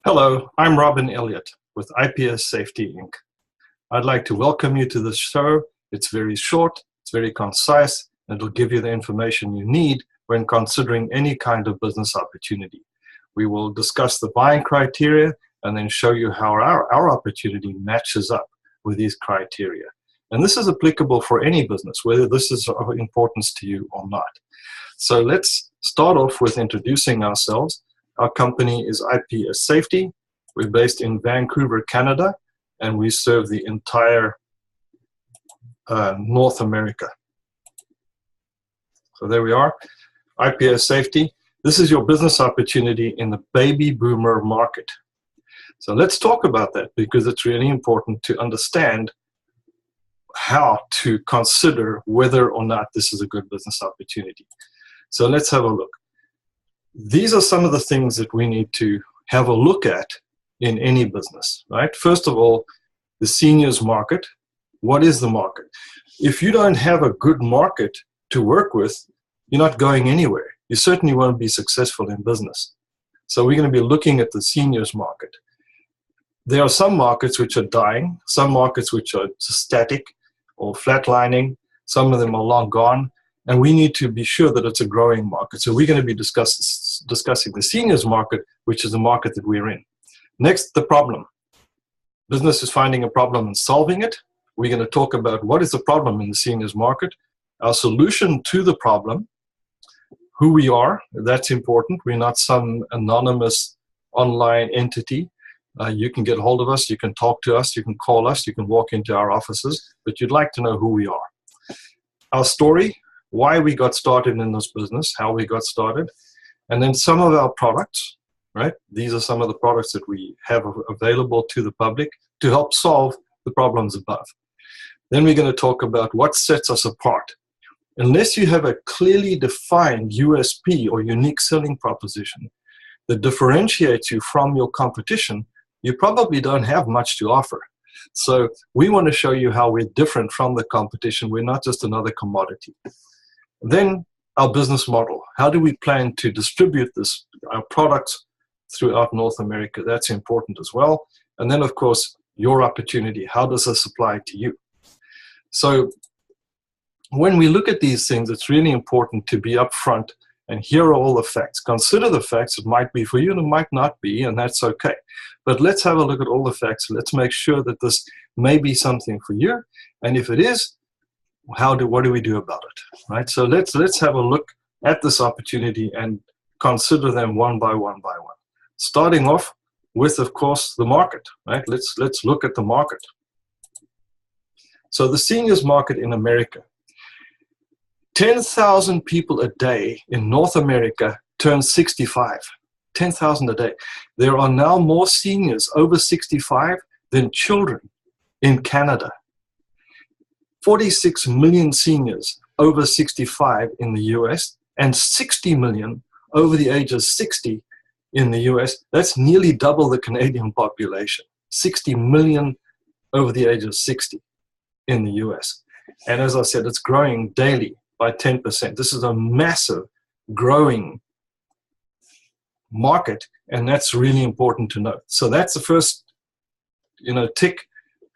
Hello, I'm Robin Elliott with IPS Safety Inc. I'd like to welcome you to this show. It's very short, it's very concise, and it'll give you the information you need when considering any kind of business opportunity. We will discuss the buying criteria and then show you how our opportunity matches up with these criteria. And this is applicable for any business, whether this is of importance to you or not. So let's start off with introducing ourselves. Our company is IPS Safety. We're based in Vancouver, Canada, and we serve the entire North America. So there we are, IPS Safety. This is your business opportunity in the baby boomer market. So let's talk about that because it's really important to understand how to consider whether or not this is a good business opportunity. So let's have a look. These are some of the things that we need to have a look at in any business, right? First of all, the seniors market. What is the market? If you don't have a good market to work with, you're not going anywhere. You certainly won't be successful in business. So we're going to be looking at the seniors market. There are some markets which are dying, some markets which are static or flatlining, some of them are long gone. And we need to be sure that it's a growing market. So we're going to be discussing the seniors market, which is the market that we're in. Next, the problem. Business is finding a problem and solving it. We're going to talk about what is the problem in the seniors market, our solution to the problem, who we are. That's important. We're not some anonymous online entity. You can get hold of us. You can talk to us. You can call us. You can walk into our offices. But you'd like to know who we are. Our story. Why we got started in this business, how we got started, and then some of our products, right? These are some of the products that we have available to the public to help solve the problems above. Then we're going to talk about what sets us apart. Unless you have a clearly defined USP or unique selling proposition that differentiates you from your competition, you probably don't have much to offer. So we want to show you how we're different from the competition. We're not just another commodity. Then our business model. How do we plan to distribute our products throughout North America? That's important as well. And then, of course, your opportunity. How does this apply to you? So when we look at these things, it's really important to be upfront and hear all the facts. Consider the facts. It might be for you and it might not be, and that's okay. But let's have a look at all the facts. Let's make sure that this may be something for you. And if it is, what do we do about it, right? So let's have a look at this opportunity and consider them one by one. Starting off with, of course, the market, right? Let's look at the market. So the seniors market in America, 10,000 people a day in North America turn 65. 10,000 a day. There are now more seniors over 65 than children in Canada. 46 million seniors over 65 in the US and 60 million over the age of 60 in the US. That's nearly double the Canadian population. 60 million over the age of 60 in the US. And as I said, it's growing daily by 10%. This is a massive growing market, and that's really important to note. So that's the first, tick.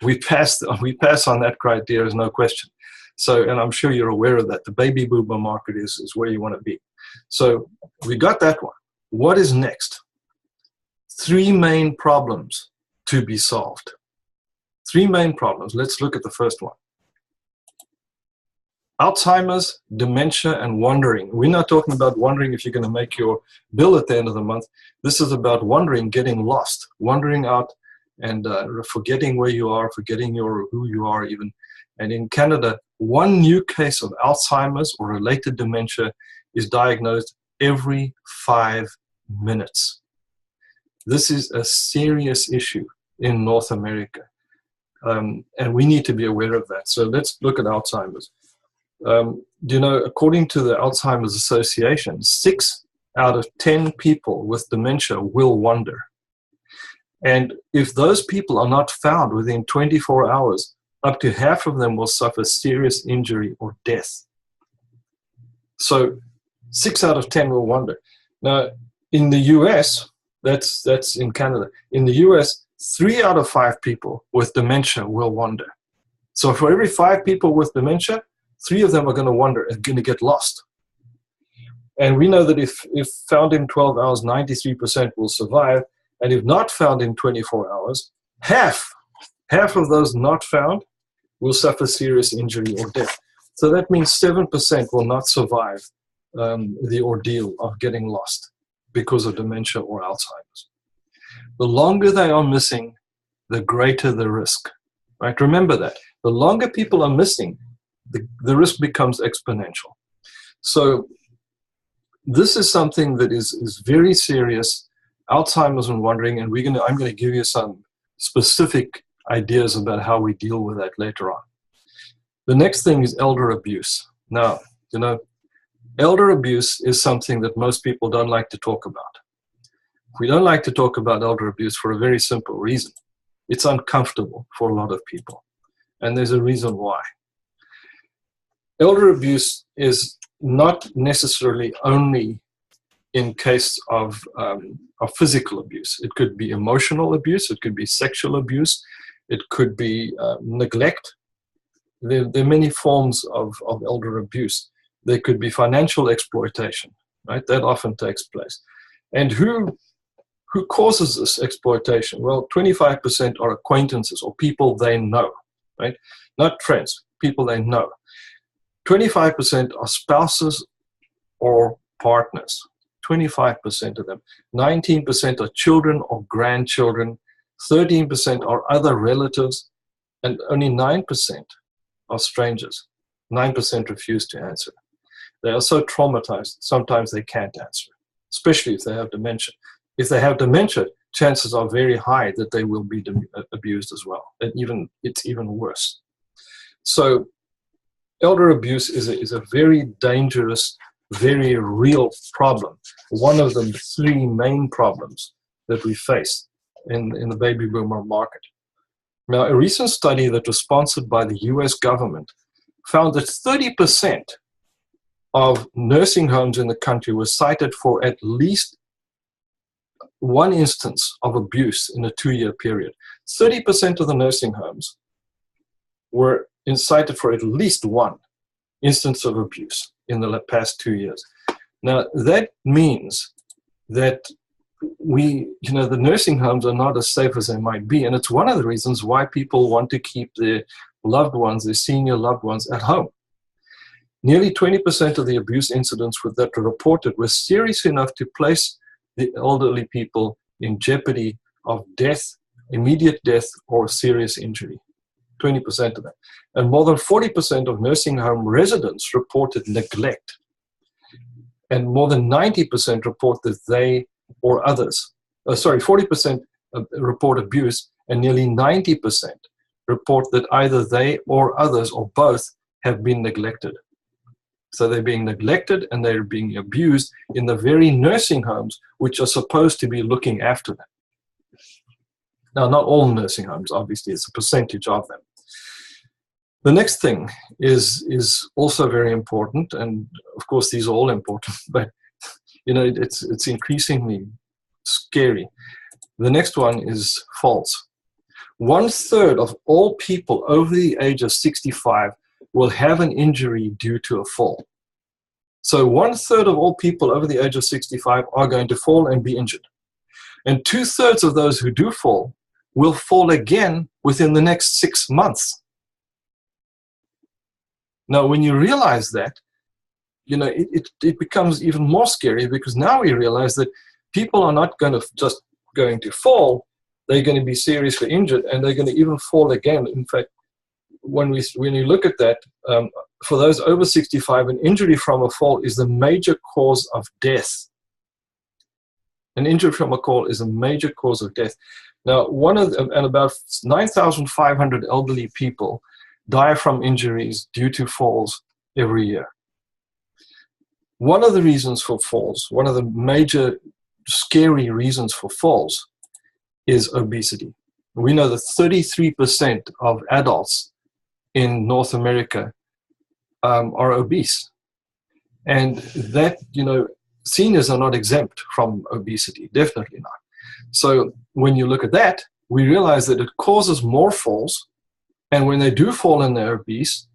We pass on that criteria, there's no question. So, and I'm sure you're aware of that. The baby boomer market is where you want to be. So we got that one. What is next? 3 main problems to be solved. 3 main problems. Let's look at the first one. Alzheimer's, dementia, and wandering. We're not talking about wondering if you're going to make your bill at the end of the month. This is about wandering, getting lost, wandering out, and forgetting where you are, forgetting who you are even. And in Canada, 1 new case of Alzheimer's or related dementia is diagnosed every 5 minutes. This is a serious issue in North America, and we need to be aware of that. So let's look at Alzheimer's. According to the Alzheimer's Association, 6 out of 10 people with dementia will wander. And if those people are not found within 24 hours, up to half of them will suffer serious injury or death. So 6 out of 10 will wander. Now, in the US, That's in Canada. In the US, 3 out of 5 people with dementia will wander. So for every 5 people with dementia, 3 of them are going to wander and going to get lost. And we know that if found in 12 hours, 93% will survive. And if not found in 24 hours, half of those not found will suffer serious injury or death. So that means 7% will not survive the ordeal of getting lost because of dementia or Alzheimer's. The longer they are missing, the greater the risk, right? Remember that. The longer people are missing, the risk becomes exponential. So this is something that is very serious, Alzheimer's and wandering, and I'm going to give you some specific ideas about how we deal with that later on. The next thing is elder abuse. Now, elder abuse is something that most people don't like to talk about. We don't like to talk about elder abuse for a very simple reason. It's uncomfortable for a lot of people, and there's a reason why. Elder abuse is not necessarily only in case of physical abuse. It could be emotional abuse, it could be sexual abuse, it could be neglect. There are many forms of elder abuse. There could be financial exploitation, right? That often takes place. And who causes this exploitation? Well, 25% are acquaintances or people they know, right? Not friends, people they know. 25% are spouses or partners, 25% of them. 19% are children or grandchildren. 13% are other relatives. And only 9% are strangers. 9% refuse to answer. They are so traumatized, sometimes they can't answer, especially if they have dementia. If they have dementia, chances are very high that they will be abused as well. And it's even worse. So elder abuse is a very dangerous, very real problem. One of the 3 main problems that we face in the baby boomer market. Now, a recent study that was sponsored by the US government found that 30% of nursing homes in the country were cited for at least one instance of abuse in a 2-year period. 30% of the nursing homes were cited for at least one instance of abuse in the past 2 years. Now, that means that the nursing homes are not as safe as they might be, and it's one of the reasons why people want to keep their loved ones, their senior loved ones, at home. Nearly 20% of the abuse incidents that were reported were serious enough to place the elderly people in jeopardy of death, immediate death, or serious injury. 20% of them. And more than 40% of nursing home residents reported neglect. And more than 90% report that they or others, 40% report abuse, and nearly 90% report that either they or others or both have been neglected. So they're being neglected and they're being abused in the very nursing homes which are supposed to be looking after them. Now, not all nursing homes, obviously, it's a percentage of them. The next thing is also very important, and of course these are all important, but it's increasingly scary. The next one is falls. 1/3 of all people over the age of 65 will have an injury due to a fall. So 1/3 of all people over the age of 65 are going to fall and be injured. And 2/3 of those who do fall will fall again within the next 6 months. Now, when you realize that, it becomes even more scary, because now we realize that people are not going to fall, they're going to be seriously injured, and they're going to even fall again. In fact, when you look at that, for those over 65, an injury from a fall is the major cause of death. An injury from a fall is a major cause of death. Now, about 9,500 elderly people die from injuries due to falls every year. One of the reasons for falls, one of the major scary reasons for falls, is obesity. We know that 33% of adults in North America are obese. And that, seniors are not exempt from obesity, definitely not. So when you look at that, we realize that it causes more falls. And when they do fall and they're obese,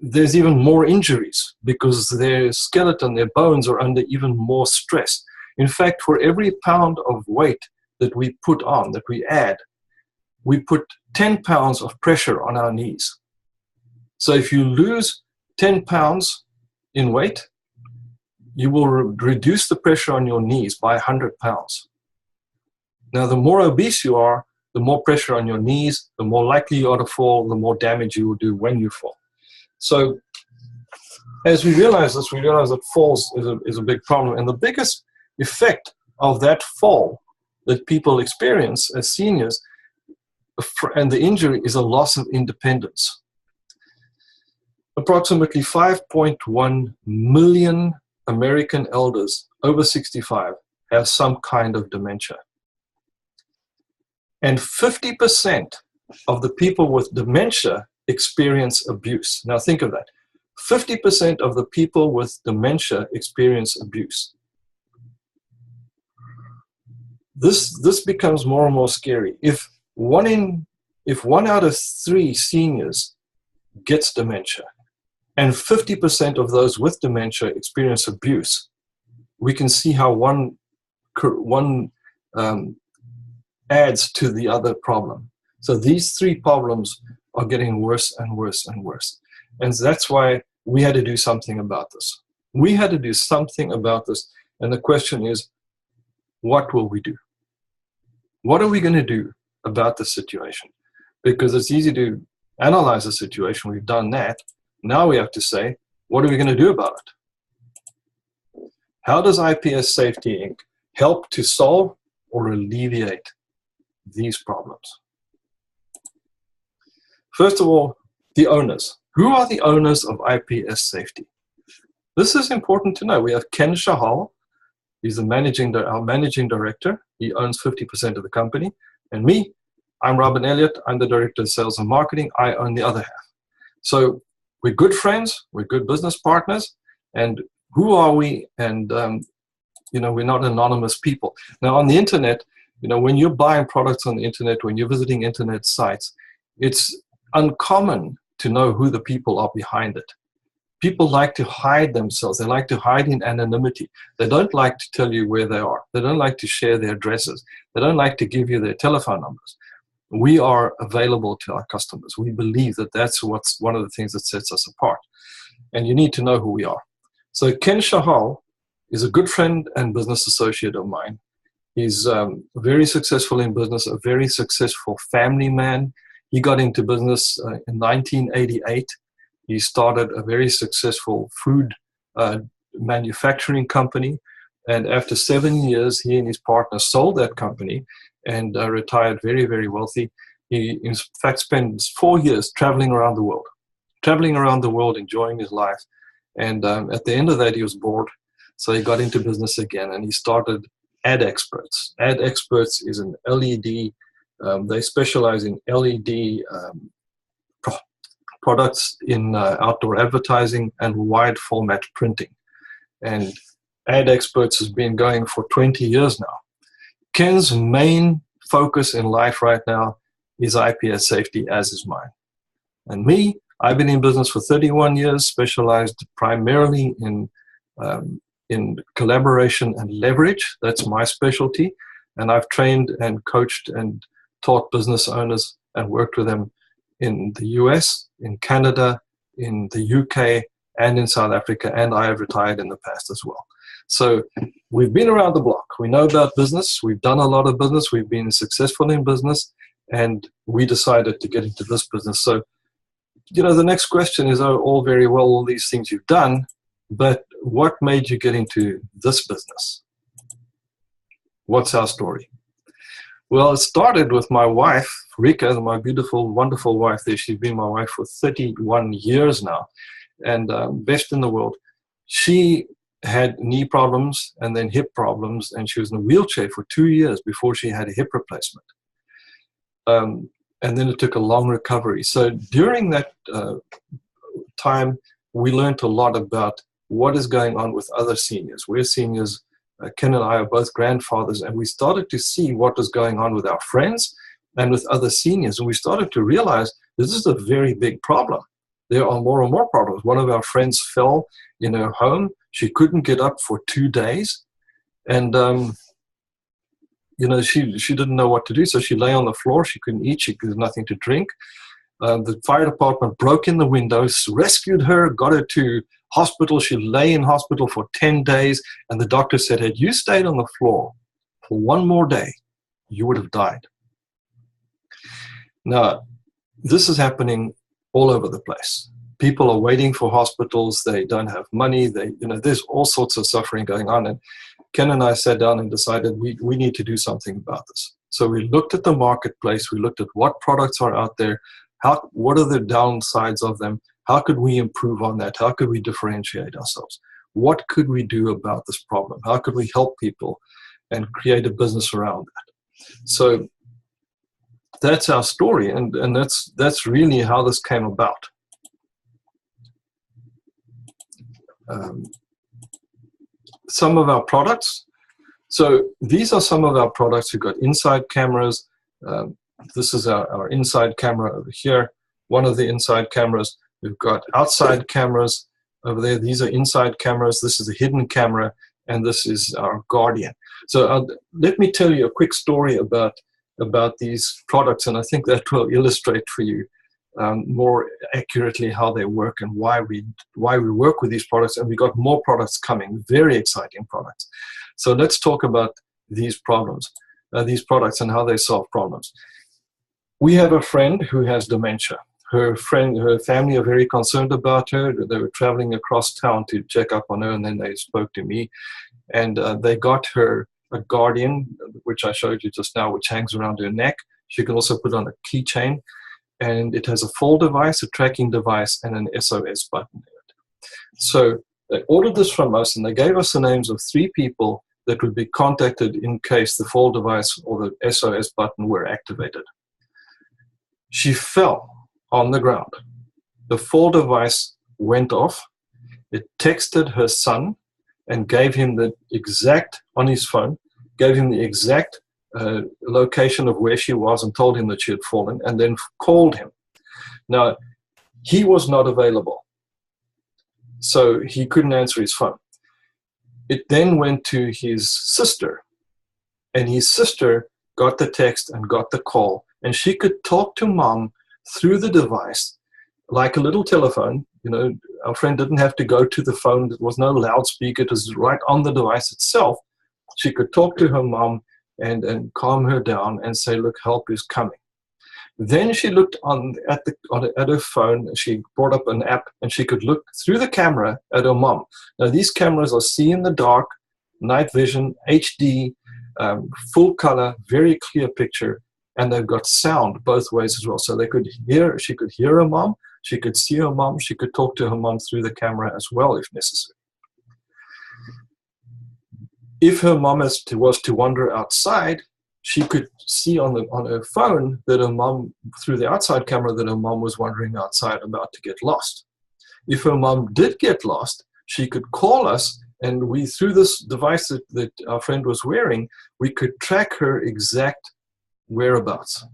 there's even more injuries because their skeleton, their bones are under even more stress. In fact, for every pound of weight that we put on, that we add, we put 10 pounds of pressure on our knees. So if you lose 10 pounds in weight, you will reduce the pressure on your knees by 100 pounds. Now, the more obese you are, the more pressure on your knees, the more likely you are to fall, the more damage you will do when you fall. So as we realize this, we realize that falls is a big problem. And the biggest effect of that fall that people experience as seniors and the injury is a loss of independence. Approximately 5.1 million American elders over 65 have some kind of dementia. And 50% of the people with dementia experience abuse. Now think of that. 50% of the people with dementia experience abuse. This becomes more and more scary. If one out of 3 seniors gets dementia, and 50% of those with dementia experience abuse, we can see how one adds to the other problem. So these 3 problems are getting worse and worse and worse. And that's why we had to do something about this. We had to do something about this. And the question is, what will we do? What are we going to do about the situation? Because it's easy to analyze the situation. We've done that. Now we have to say, what are we going to do about it? How does IPS Safety Inc. help to solve or alleviate these problems? First of all, the owners. Who are the owners of IPS Safety? This is important to know. We have Ken Shahal. He's our managing director. He owns 50% of the company. And me, I'm Robin Elliott. I'm the director of sales and marketing. I own the other half. So we're good friends. We're good business partners. And who are we? And, we're not anonymous people. Now, on the internet, when you're buying products on the internet, when you're visiting internet sites, it's uncommon to know who the people are behind it. People like to hide themselves. They like to hide in anonymity. They don't like to tell you where they are. They don't like to share their addresses. They don't like to give you their telephone numbers. We are available to our customers. We believe that that's what's one of the things that sets us apart. And you need to know who we are. So Ken Shahal is a good friend and business associate of mine. He's very successful in business, a very successful family man. He got into business in 1988. He started a very successful food manufacturing company. And after 7 years, he and his partner sold that company and retired very, very wealthy. He, in fact, spent 4 years traveling around the world, enjoying his life. And at the end of that, he was bored. So he got into business again, and he started Ad Experts. Ad Experts is an LED. They specialize in LED products in outdoor advertising and wide format printing. And Ad Experts has been going for 20 years now. Ken's main focus in life right now is IPS safety, as is mine. And me, I've been in business for 31 years, specialized primarily in collaboration and leverage. That's my specialty. And I've trained and coached and taught business owners and worked with them in the US, in Canada, in the UK, and in South Africa, and I have retired in the past as well. So we've been around the block. We know about business. We've done a lot of business. We've been successful in business, and we decided to get into this business. So, the next question is, all very well, all these things you've done, but what made you get into this business? What's our story? Well, it started with my wife, Rika, my beautiful, wonderful wife there. She's been my wife for 31 years now, and best in the world. She had knee problems and then hip problems, and she was in a wheelchair for 2 years before she had a hip replacement. And then it took a long recovery. So during that time, we learned a lot about what is going on with other seniors, where seniors Ken and I are both grandfathers, and we started to see what was going on with our friends and with other seniors. And we started to realize this is a very big problem. There are more and more problems. One of our friends fell in her home. She couldn't get up for 2 days. And, she didn't know what to do. So she lay on the floor. She couldn't eat. She had nothing to drink. The fire department broke in the windows, rescued her, got her to hospital. She lay in hospital for 10 days. And the doctor said, had you stayed on the floor for 1 more day, you would have died. Now, this is happening all over the place. People are waiting for hospitals. They don't have money. There's all sorts of suffering going on. And Ken and I sat down and decided we need to do something about this. So we looked at the marketplace. We looked at what products are out there. What are the downsides of them? How could we improve on that? How could we differentiate ourselves? What could we do about this problem? How could we help people and create a business around that? So that's our story, and that's really how this came about. Some of our products. So these are some of our products. We've got inside cameras. This is our inside camera over here. One of the inside cameras. We've got outside cameras over there. These are inside cameras. This is a hidden camera, and this is our Guardian. So let me tell you a quick story about these products, and I think that will illustrate for you more accurately how they work and why we work with these products. And we got more products coming, very exciting products. So let's talk about these products and how they solve problems. We have a friend who has dementia. Her family are very concerned about her. They were traveling across town to check up on her, and then they spoke to me, and they got her a Guardian, which I showed you just now, which hangs around her neck. She can also put on a keychain, and it has a fall device, a tracking device, and an SOS button in it. So they ordered this from us, and they gave us the names of 3 people that would be contacted in case the fall device or the SOS button were activated. She fell on the ground. The fall device went off. It texted her son and gave him the exact, on his phone, gave him the exact location of where she was and told him that she had fallen, and then called him. Now, he was not available, so he couldn't answer his phone. It then went to his sister, and his sister got the text and got the call, and she could talk to mom through the device like a little telephone. Our friend didn't have to go to the phone. There was no loudspeaker. It was right on the device itself. She could talk to her mom and calm her down and say, look, help is coming. Then she looked at her phone. She brought up an app, and she could look through the camera at her mom. Now, these cameras are see in the dark, night vision, HD, full color, very clear picture, and they've got sound both ways as well. So she could hear her mom, she could see her mom, she could talk to her mom through the camera as well if necessary. If her mom was to wander outside, she could see on her phone that her mom, through the outside camera, that her mom was wandering outside about to get lost. If her mom did get lost, she could call us, and we, through this device that our friend was wearing, we could track her exact whereabouts.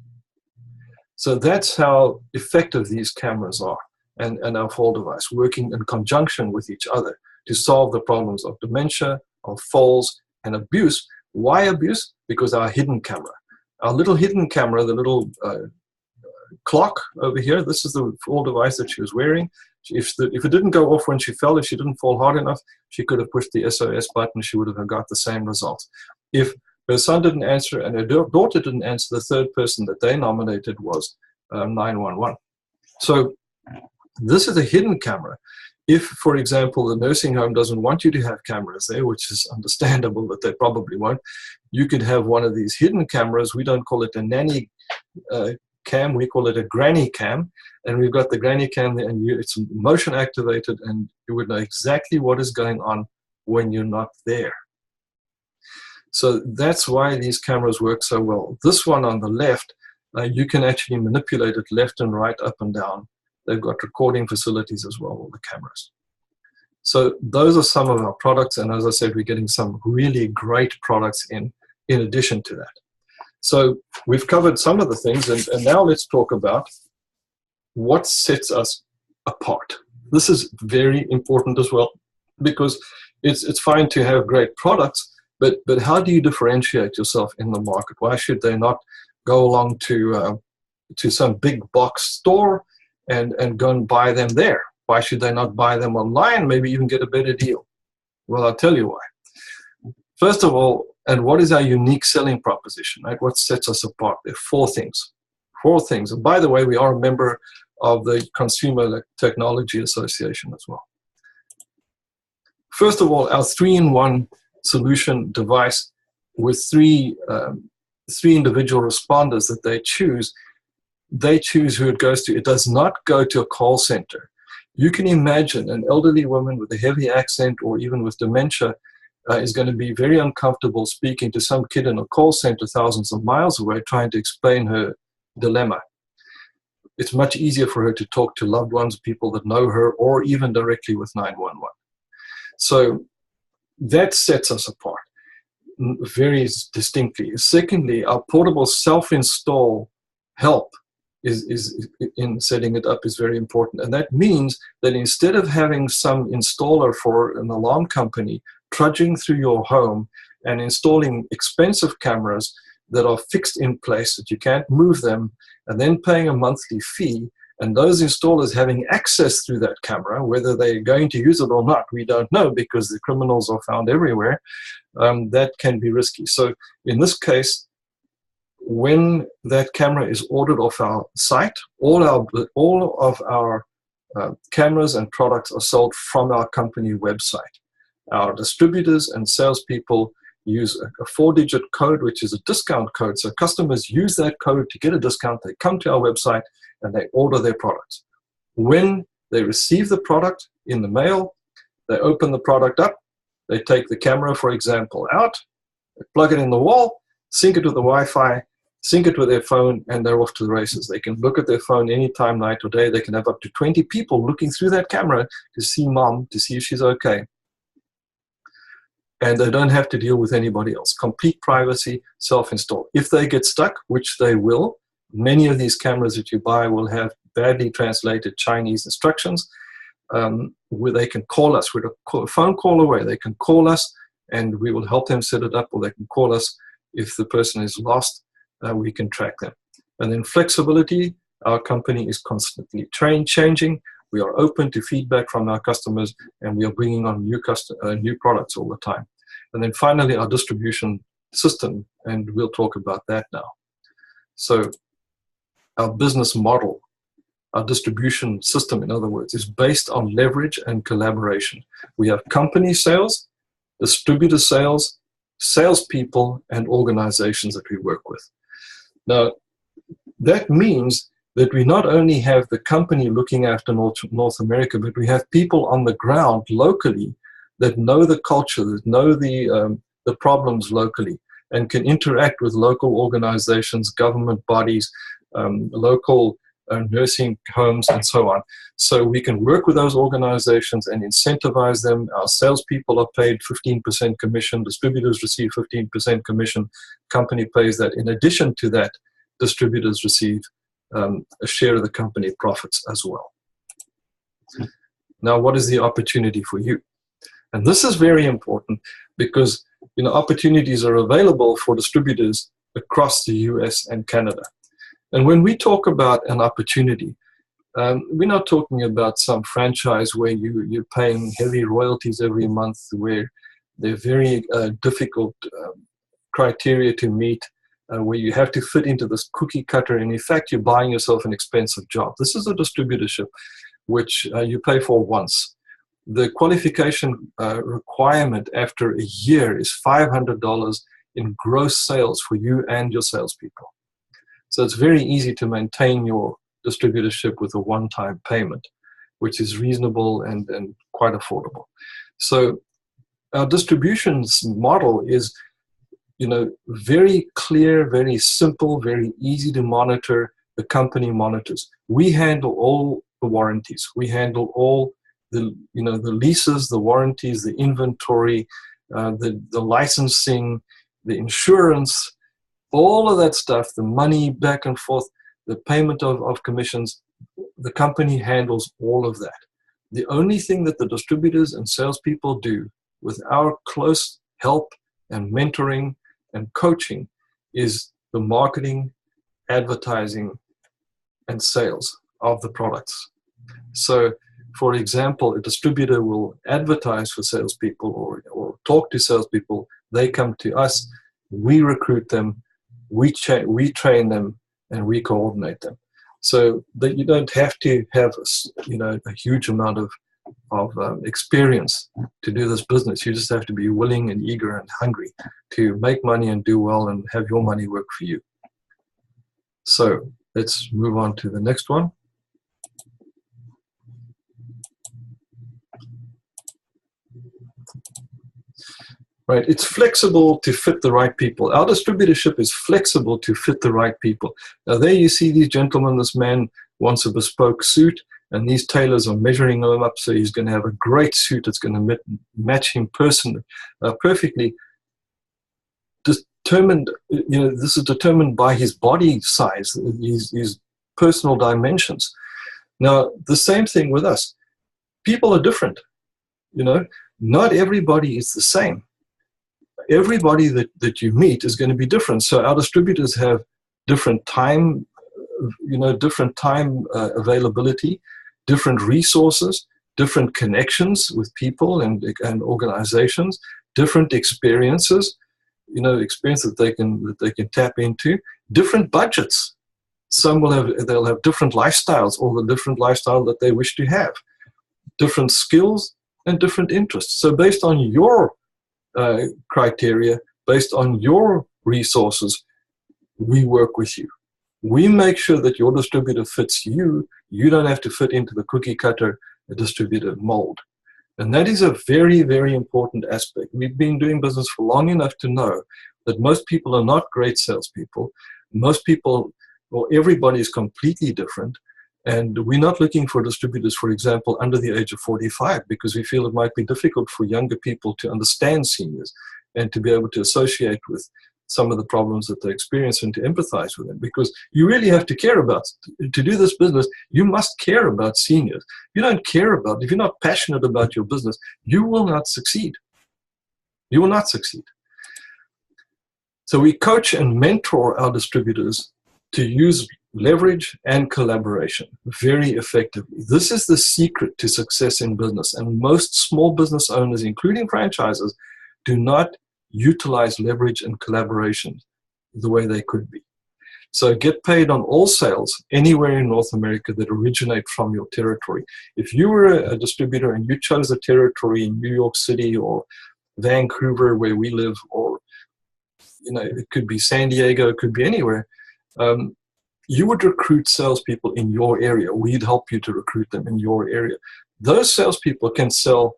So that's how effective these cameras are, and our fall device, working in conjunction with each other to solve the problems of dementia, of falls, and abuse. Why abuse? Because our hidden camera, our little hidden camera, the little clock over here, this is the fall device that she was wearing. If it didn't go off when she fell, if she didn't fall hard enough, she could have pushed the SOS button. She would have got the same results. If her son didn't answer and her daughter didn't answer, the third person that they nominated was 911. So this is a hidden camera. If, for example, the nursing home doesn't want you to have cameras there, which is understandable that they probably won't, you could have one of these hidden cameras. We don't call it a nanny cam, we call it a granny cam. And we've got the granny cam there, and it's motion activated, and you would know exactly what is going on when you're not there. So that's why these cameras work so well. This one on the left, you can actually manipulate it left and right, up and down. They've got recording facilities as well, all the cameras. So those are some of our products, and as I said, we're getting some really great products in addition to that. So we've covered some of the things, and now let's talk about what sets us apart. This is very important as well, because it's fine to have great products, but how do you differentiate yourself in the market? Why should they not go along to some big box store and go and buy them there? Why should they not buy them online, maybe even get a better deal? Well, I'll tell you why. First of all, and what is our unique selling proposition, right? What sets us apart? There are four things. Four things. And by the way, we are a member of the Consumer Technology Association as well. First of all, our 3-in-1 solution device with three individual responders that they choose who it goes to. It does not go to a call center. You can imagine an elderly woman with a heavy accent or even with dementia is going to be very uncomfortable speaking to some kid in a call center thousands of miles away trying to explain her dilemma. It's much easier for her to talk to loved ones, people that know her, or even directly with 911. So that sets us apart very distinctly. Secondly, our portable self-install help is in setting it up is very important. And that means that instead of having some installer for an alarm company trudging through your home and installing expensive cameras that are fixed in place, that you can't move them, and then paying a monthly fee, and those installers having access through that camera, whether they're going to use it or not, we don't know, because the criminals are found everywhere, that can be risky. So in this case, when that camera is ordered off our site, all of our cameras and products are sold from our company website. Our distributors and salespeople use a 4-digit code, which is a discount code. So customers use that code to get a discount. They come to our website and they order their products. When they receive the product in the mail, they open the product up. They take the camera, for example, out, they plug it in the wall, sync it with the Wi-Fi, sync it with their phone, and they're off to the races. They can look at their phone anytime, night or day. They can have up to 20 people looking through that camera to see mom, to see if she's okay. And they don't have to deal with anybody else. Complete privacy, self-install. If they get stuck, which they will, many of these cameras that you buy will have badly translated Chinese instructions, where they can call us. We're a phone call away. They can call us and we will help them set it up, or they can call us if the person is lost. We can track them. And then flexibility, our company is constantly changing. We are open to feedback from our customers, and we are bringing on new products all the time. And then finally, our distribution system, and we'll talk about that now. So our business model, our distribution system, in other words, is based on leverage and collaboration. We have company sales, distributor sales, salespeople, and organizations that we work with. Now, that means that we not only have the company looking after North America, but we have people on the ground locally that know the culture, that know the problems locally, and can interact with local organizations, government bodies, local nursing homes, and so on. So we can work with those organizations and incentivize them. Our salespeople are paid 15% commission. Distributors receive 15% commission. Company pays that. In addition to that, distributors receive a share of the company profits as well. Now, what is the opportunity for you? And this is very important because, opportunities are available for distributors across the US and Canada. And when we talk about an opportunity, we're not talking about some franchise where you're paying heavy royalties every month, where they're very difficult criteria to meet, where you have to fit into this cookie cutter, and in fact, you're buying yourself an expensive job. This is a distributorship, which you pay for once. The qualification requirement after a year is $500 in gross sales for you and your salespeople. So it's very easy to maintain your distributorship with a one-time payment, which is reasonable and quite affordable. So our distributions model is, very clear, very simple, very easy to monitor. The company monitors. We handle all the warranties. We handle all the leases, the warranties, the inventory, the licensing, the insurance, all of that stuff, the money back and forth, the payment of commissions. The company handles all of that. The only thing that the distributors and salespeople do with our close help and mentoring and coaching is the marketing, advertising, and sales of the products. So, for example, a distributor will advertise for salespeople or talk to salespeople. They come to us, we recruit them, we train them, and we coordinate them. So that you don't have to have a huge amount of experience to do this business. You just have to be willing and eager and hungry to make money and do well and have your money work for you. So let's move on to the next one. Right, it's flexible to fit the right people. Our distributorship is flexible to fit the right people. Now there you see these gentlemen, this man wants a bespoke suit, and these tailors are measuring him up, so he's going to have a great suit that's going to match him perfectly. Determined, this is determined by his body size, his personal dimensions. Now, the same thing with us. People are different, not everybody is the same. Everybody that you meet is going to be different. So our distributors have different time, availability, different resources, different connections with people and organizations, different experiences, experience that they can tap into, different budgets. Some they'll have different lifestyles, or the different lifestyle that they wish to have, different skills and different interests. So based on your criteria, based on your resources, we work with you. We make sure that your distributor fits you. You don't have to fit into the cookie cutter distributor mold. And that is a very, very important aspect. We've been doing business for long enough to know that most people are not great salespeople. Most people, or everybody, is completely different. And we're not looking for distributors, for example, under the age of 45, because we feel it might be difficult for younger people to understand seniors and to be able to associate with some of the problems that they experience and to empathize with them. Because you really have to care about, to do this business, you must care about seniors. If you don't care about, if you're not passionate about your business, you will not succeed. You will not succeed. So we coach and mentor our distributors to use leverage and collaboration very effectively. This is the secret to success in business. And most small business owners, including franchises, do not utilize leverage and collaboration the way they could be. So get paid on all sales anywhere in North America that originate from your territory. If you were a distributor and you chose a territory in New York City or Vancouver, where we live, or it could be San Diego, it could be anywhere, you would recruit salespeople in your area. We'd help you to recruit them in your area. Those salespeople can sell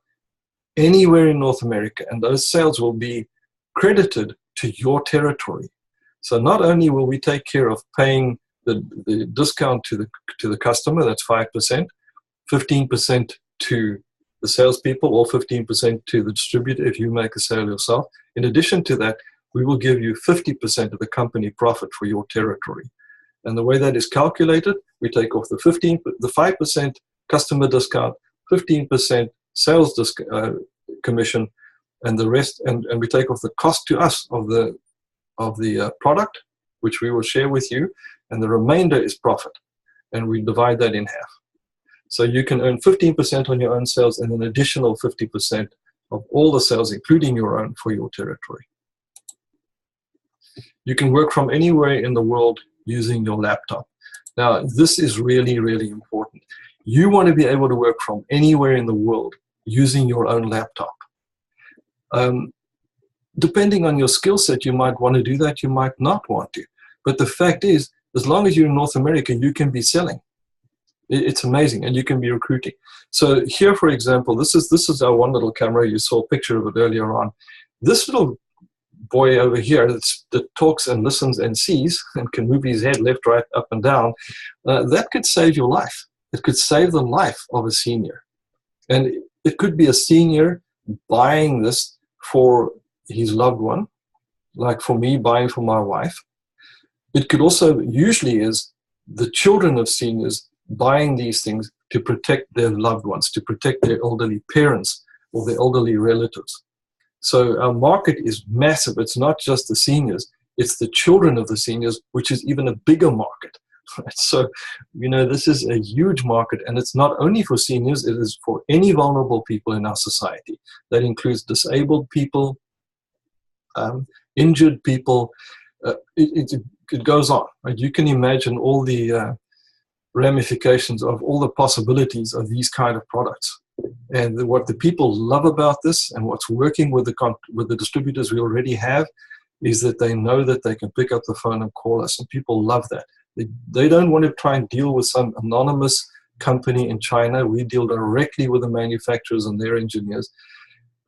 anywhere in North America, and those sales will be credited to your territory. So not only will we take care of paying the discount to the customer, that's 5%, 15% to the salespeople, or 15% to the distributor if you make a sale yourself. In addition to that, we will give you 50% of the company profit for your territory. And the way that is calculated, we take off the 5% customer discount, 15% sales commission, and the rest, and we take off the cost to us of the product, which we will share with you, and the remainder is profit, and we divide that in half. So you can earn 15% on your own sales and an additional 50% of all the sales, including your own, for your territory. You can work from anywhere in the world using your laptop. Now, this is really, really important. You want to be able to work from anywhere in the world using your own laptop. Depending on your skill set, you might want to do that, you might not want to. But the fact is, as long as you're in North America, you can be selling. It's amazing, and you can be recruiting. So here, for example, this is our one little camera. You saw a picture of it earlier on. This little boy over here that talks and listens and sees and can move his head left, right, up and down, that could save your life. It could save the life of a senior. And it could be a senior buying this for his loved one, like for me buying for my wife. It could also, usually is the children of seniors buying these things to protect their loved ones, to protect their elderly parents or their elderly relatives. So our market is massive. It's not just the seniors, it's the children of the seniors, which is even a bigger market. So, this is a huge market, and it's not only for seniors, it is for any vulnerable people in our society. That includes disabled people, injured people. It goes on. Right? You can imagine all the ramifications of all the possibilities of these kind of products. And what the people love about this, and what's working with the distributors we already have, is that they know that they can pick up the phone and call us, and people love that. They don't want to try and deal with some anonymous company in China. We deal directly with the manufacturers and their engineers.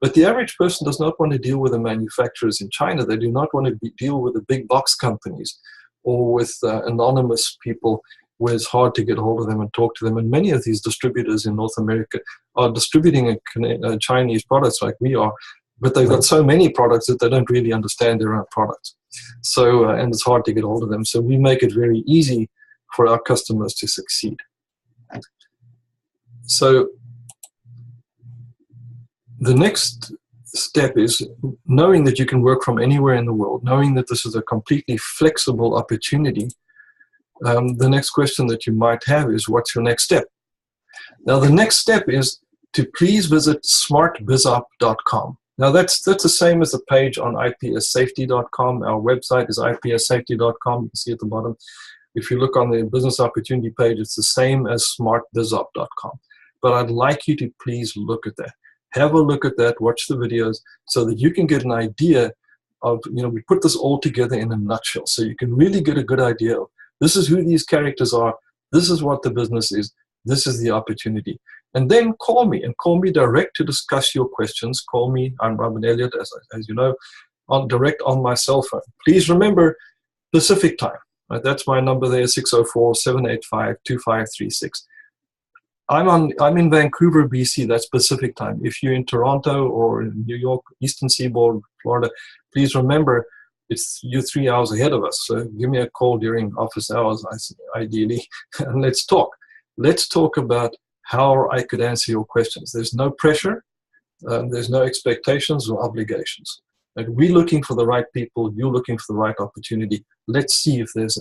But the average person does not want to deal with the manufacturers in China. They do not want to deal with the big box companies or with anonymous people where it's hard to get hold of them and talk to them. And many of these distributors in North America are distributing Chinese products like we are, but they've got so many products that they don't really understand their own products. So, and it's hard to get hold of them. So we make it very easy for our customers to succeed. So the next step is knowing that you can work from anywhere in the world, knowing that this is a completely flexible opportunity. The next question that you might have is, what's your next step? Now, the next step is to please visit smartbizup.com. Now, that's the same as the page on ipssafety.com. Our website is ipssafety.com. You can see at the bottom. If you look on the business opportunity page, it's the same as smartbizup.com. But I'd like you to please look at that. Have a look at that, watch the videos, so that you can get an idea of, we put this all together in a nutshell. So you can really get a good idea of, this is who these characters are, this is what the business is, this is the opportunity. And then call me, and call me direct to discuss your questions. Call me, I'm Robin Elliott, as you know, direct on my cell phone. Please remember Pacific time. Right? That's my number there, 604-785-2536. I'm in Vancouver, BC. That's Pacific time. If you're in Toronto or in New York, Eastern Seaboard, Florida, please remember you're 3 hours ahead of us. So give me a call during office hours, ideally, and let's talk. Let's talk about how I could answer your questions. There's no pressure. There's no expectations or obligations. Like, we're looking for the right people. You're looking for the right opportunity. Let's see if there's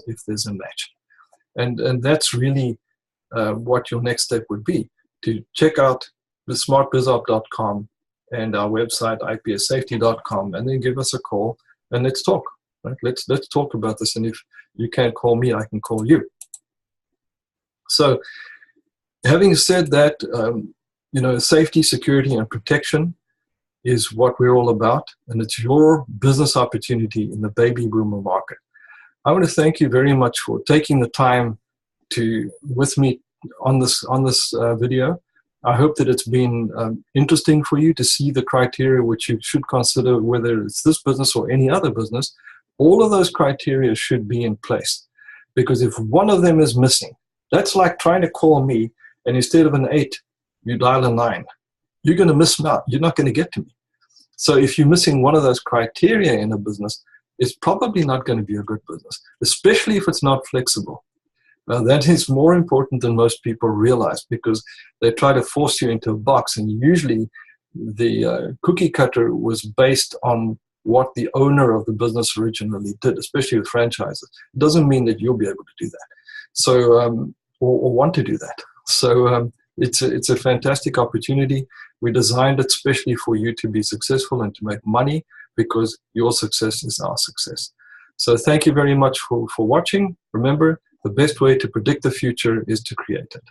a match. And that's really what your next step would be, to check out the smartbizup.com and our website, ipssafety.com, and then give us a call and let's talk. Right? Let's talk about this. And if you can't call me, I can call you. So, having said that, safety, security, and protection is what we're all about, and it's your business opportunity in the baby boomer market. I want to thank you very much for taking the time with me on this video. I hope that it's been interesting for you to see the criteria which you should consider, whether it's this business or any other business. All of those criteria should be in place, because if one of them is missing, that's like trying to call me and instead of an 8, you dial a 9. You're going to miss out. You're not going to get to me. So if you're missing one of those criteria in a business, it's probably not going to be a good business, especially if it's not flexible. That is more important than most people realize, because they try to force you into a box, and usually the cookie cutter was based on what the owner of the business originally did, especially with franchises. It doesn't mean that you'll be able to do that, so or want to do that. So it's a fantastic opportunity. We designed it specially for you to be successful and to make money, because your success is our success. So thank you very much for watching. Remember, the best way to predict the future is to create it.